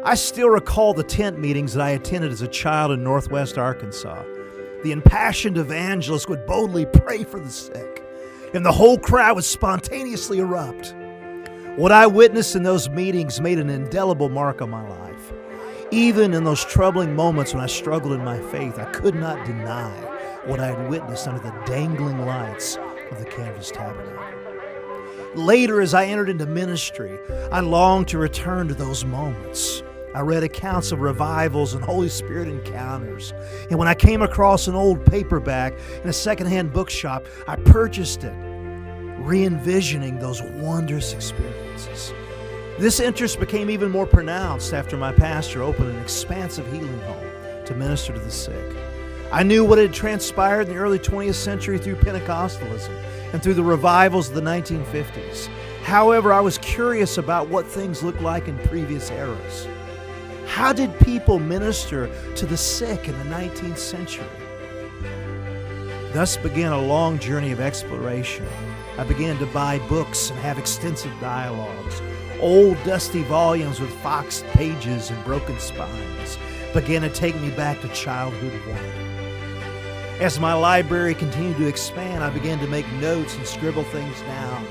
I still recall the tent meetings that I attended as a child in Northwest Arkansas. The impassioned evangelist would boldly pray for the sick, and the whole crowd would spontaneously erupt. What I witnessed in those meetings made an indelible mark on my life. Even in those troubling moments when I struggled in my faith, I could not deny what I had witnessed under the dangling lights of the canvas tabernacle. Later, as I entered into ministry, I longed to return to those moments. I read accounts of revivals and Holy Spirit encounters. And when I came across an old paperback in a secondhand bookshop, I purchased it, re-envisioning those wondrous experiences. This interest became even more pronounced after my pastor opened an expansive healing home to minister to the sick. I knew what had transpired in the early 20th century through Pentecostalism and through the revivals of the 1950s. However, I was curious about what things looked like in previous eras. How did people minister to the sick in the 19th century? Thus began a long journey of exploration. I began to buy books and have extensive dialogues. Old dusty volumes with foxed pages and broken spines began to take me back to childhood wonder. As my library continued to expand, I began to make notes and scribble things down.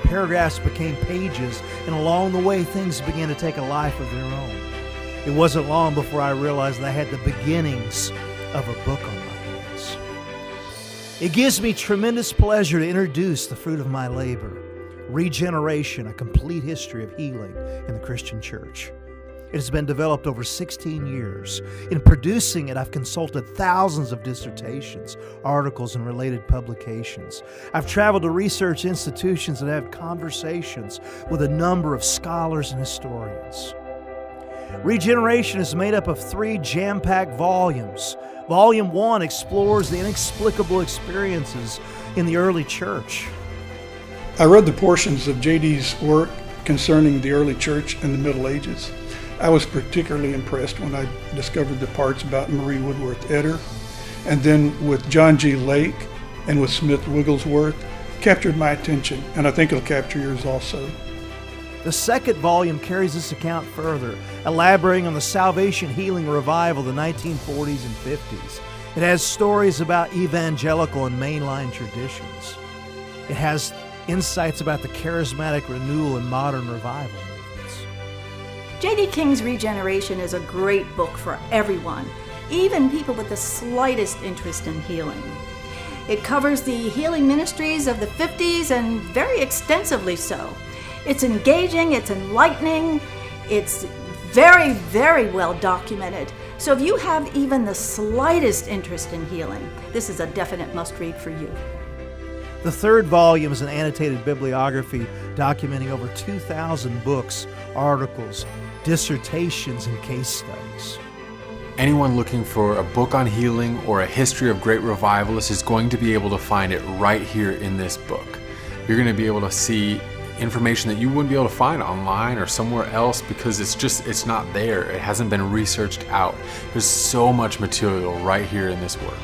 Paragraphs became pages, and along the way, things began to take a life of their own. It wasn't long before I realized that I had the beginnings of a book on my hands. It gives me tremendous pleasure to introduce the fruit of my labor, Regeneration, a complete history of healing in the Christian church. It has been developed over 16 years. In producing it, I've consulted thousands of dissertations, articles, and related publications. I've traveled to research institutions and had conversations with a number of scholars and historians. Regeneration is made up of 3 jam-packed volumes. Volume 1 explores the inexplicable experiences in the early church. I read the portions of J.D.'s work concerning the early church in the Middle Ages. I was particularly impressed when I discovered the parts about Marie Woodworth Etter, and then with John G. Lake and with Smith Wigglesworth, captured my attention, and I think it'll capture yours also. The second volume carries this account further, elaborating on the salvation healing revival of the 1940s and 50s. It has stories about evangelical and mainline traditions. It has insights about the charismatic renewal and modern revival movements. J.D. King's Regeneration is a great book for everyone, even people with the slightest interest in healing. It covers the healing ministries of the 50s and very extensively so. It's engaging, it's enlightening, it's very, very well documented. So if you have even the slightest interest in healing, this is a definite must-read for you. The third volume is an annotated bibliography documenting over 2,000 books, articles, dissertations, and case studies. Anyone looking for a book on healing or a history of great revivalists is going to be able to find it right here in this book. You're going to be able to see information that you wouldn't be able to find online or somewhere else because it's not there. It hasn't been researched out. There's so much material right here in this work.